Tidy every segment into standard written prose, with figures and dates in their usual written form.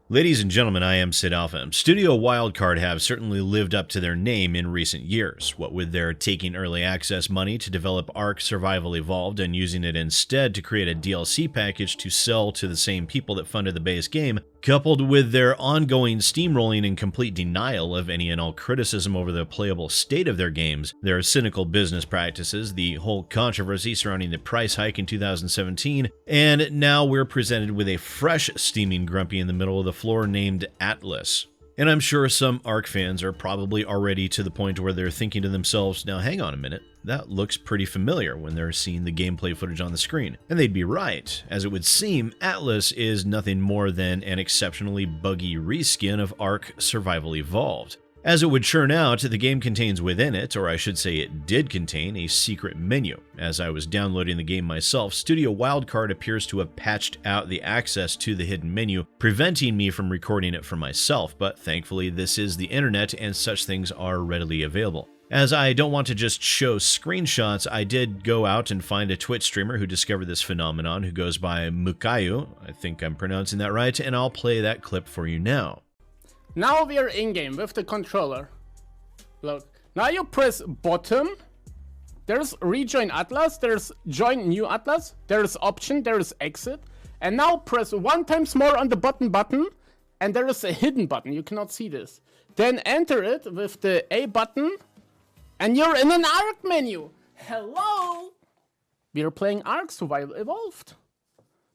Ladies and gentlemen, I am SidAlpha. Studio Wildcard have certainly lived up to their name in recent years, what with their taking early access money to develop Ark Survival Evolved and using it instead to create a DLC package to sell to the same people that funded the base game, coupled with their ongoing steamrolling and complete denial of any and all criticism over the playable state of their games, their cynical business practices, the whole controversy surrounding the price hike in 2017, and now we're presented with a fresh steaming grumpy in the middle of the floor named Atlas. And I'm sure some Ark fans are probably already to the point where they're thinking to themselves, now hang on a minute, that looks pretty familiar when they're seeing the gameplay footage on the screen. And they'd be right, as it would seem Atlas is nothing more than an exceptionally buggy reskin of Ark Survival Evolved. As it would churn out, the game contains within it, or I should say it did contain, a secret menu. As I was downloading the game myself, Studio Wildcard appears to have patched out the access to the hidden menu, preventing me from recording it for myself, but thankfully this is the internet and such things are readily available. As I don't want to just show screenshots, I did go out and find a Twitch streamer who discovered this phenomenon who goes by Mukayu, I think I'm pronouncing that right, and I'll play that clip for you now. Now we are in-game with the controller. Look, now you press bottom. There's rejoin Atlas, there's join new Atlas, there's option, there's exit. And now press 1 times more on the button, and there is a hidden button, you cannot see this. Then enter it with the A button, and you're in an Ark menu. Hello! We are playing Ark Survival Evolved.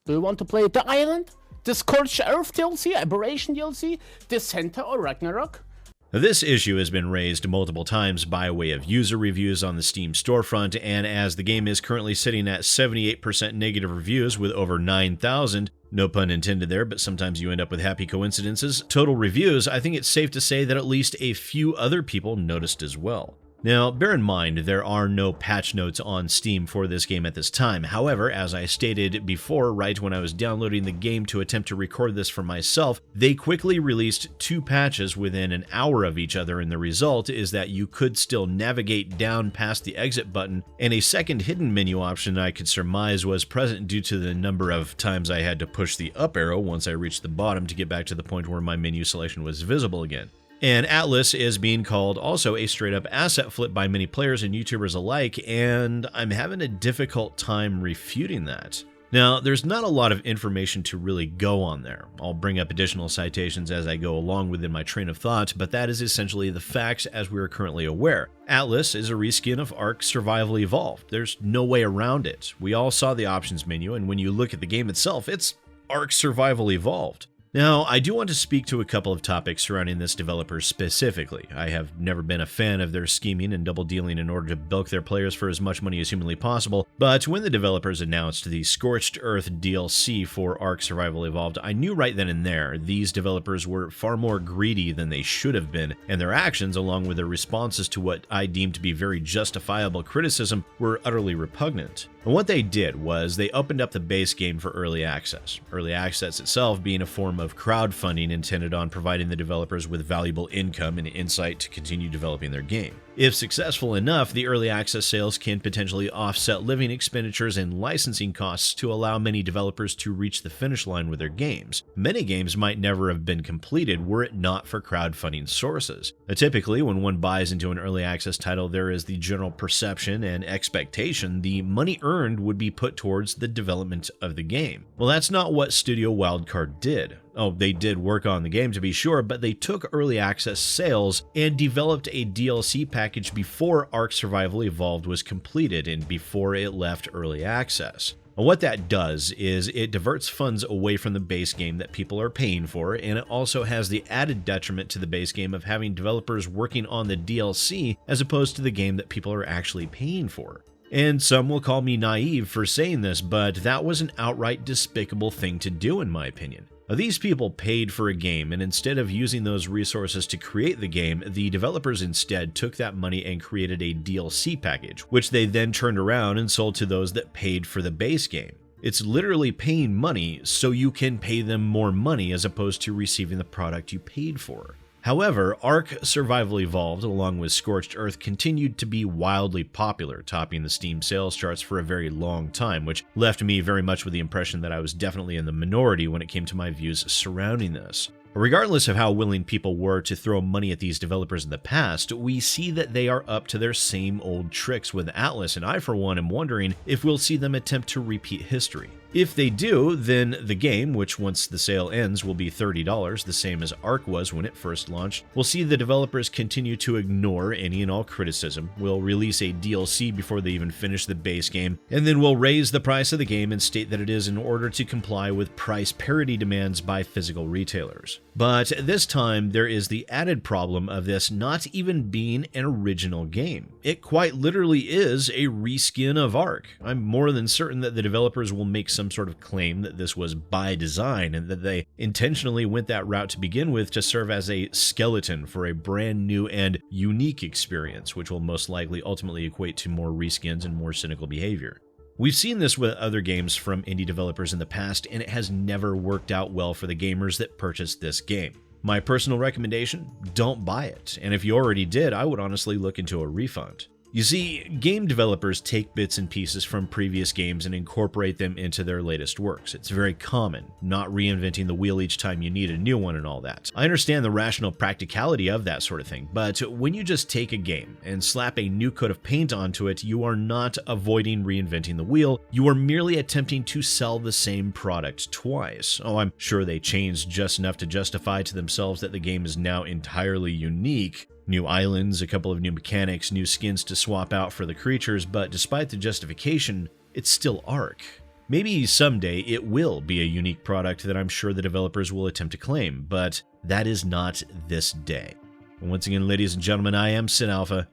Do you want to play the island? The Scorched Earth DLC, Aberration DLC, Descent or Ragnarok? This issue has been raised multiple times by way of user reviews on the Steam storefront, and as the game is currently sitting at 78% negative reviews with over 9,000, no pun intended there, but sometimes you end up with happy coincidences, total reviews, I think it's safe to say that at least a few other people noticed as well. Now, bear in mind, there are no patch notes on Steam for this game at this time. However, as I stated before, right when I was downloading the game to attempt to record this for myself, they quickly released 2 patches within an hour of each other, and the result is that you could still navigate down past the exit button, and a second hidden menu option I could surmise was present due to the number of times I had to push the up arrow once I reached the bottom to get back to the point where my menu selection was visible again. And Atlas is being called also a straight-up asset flip by many players and YouTubers alike, and I'm having a difficult time refuting that. Now, there's not a lot of information to really go on there. I'll bring up additional citations as I go along within my train of thought, but that is essentially the facts as we are currently aware. Atlas is a reskin of Ark Survival Evolved. There's no way around it. We all saw the options menu, and when you look at the game itself, it's Ark Survival Evolved. Now, I do want to speak to a couple of topics surrounding this developer specifically. I have never been a fan of their scheming and double dealing in order to bilk their players for as much money as humanly possible, but when the developers announced the Scorched Earth DLC for Ark Survival Evolved, I knew right then and there these developers were far more greedy than they should have been, and their actions, along with their responses to what I deemed to be very justifiable criticism, were utterly repugnant. And what they did was they opened up the base game for early access. Early access itself being a form of crowdfunding intended on providing the developers with valuable income and insight to continue developing their game. If successful enough, the early access sales can potentially offset living expenditures and licensing costs to allow many developers to reach the finish line with their games. Many games might never have been completed were it not for crowdfunding sources. Typically, when one buys into an early access title, there is the general perception and expectation the money earned would be put towards the development of the game. Well, that's not what Studio Wildcard did. Oh, they did work on the game to be sure, but they took early access sales and developed a DLC package before Ark Survival Evolved was completed and before it left early access. And what that does is it diverts funds away from the base game that people are paying for, and it also has the added detriment to the base game of having developers working on the DLC as opposed to the game that people are actually paying for. And some will call me naive for saying this, but that was an outright despicable thing to do in my opinion. These people paid for a game, and instead of using those resources to create the game, the developers instead took that money and created a DLC package, which they then turned around and sold to those that paid for the base game. It's literally paying money so you can pay them more money as opposed to receiving the product you paid for. However, Ark Survival Evolved, along with Scorched Earth, continued to be wildly popular, topping the Steam sales charts for a very long time, which left me very much with the impression that I was definitely in the minority when it came to my views surrounding this. Regardless of how willing people were to throw money at these developers in the past, we see that they are up to their same old tricks with Atlas, and I for one am wondering if we'll see them attempt to repeat history. If they do, then the game, which once the sale ends will be $30, the same as Ark was when it first launched, will see the developers continue to ignore any and all criticism, will release a DLC before they even finish the base game, and then will raise the price of the game and state that it is in order to comply with price parity demands by physical retailers. But this time, there is the added problem of this not even being an original game. It quite literally is a reskin of Ark. I'm more than certain that the developers will make some sort of claim that this was by design and that they intentionally went that route to begin with to serve as a skeleton for a brand new and unique experience, which will most likely ultimately equate to more reskins and more cynical behavior. We've seen this with other games from indie developers in the past, and it has never worked out well for the gamers that purchased this game. My personal recommendation, don't buy it, and if you already did, I would honestly look into a refund. You see, game developers take bits and pieces from previous games and incorporate them into their latest works. It's very common, not reinventing the wheel each time you need a new one and all that. I understand the rational practicality of that sort of thing, but when you just take a game and slap a new coat of paint onto it, you are not avoiding reinventing the wheel, you are merely attempting to sell the same product twice. Oh, I'm sure they changed just enough to justify to themselves that the game is now entirely unique. New islands, a couple of new mechanics, new skins to swap out for the creatures, but despite the justification, it's still Ark. Maybe someday it will be a unique product that I'm sure the developers will attempt to claim, but that is not this day. And once again, ladies and gentlemen, I am SidAlpha,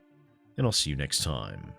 and I'll see you next time.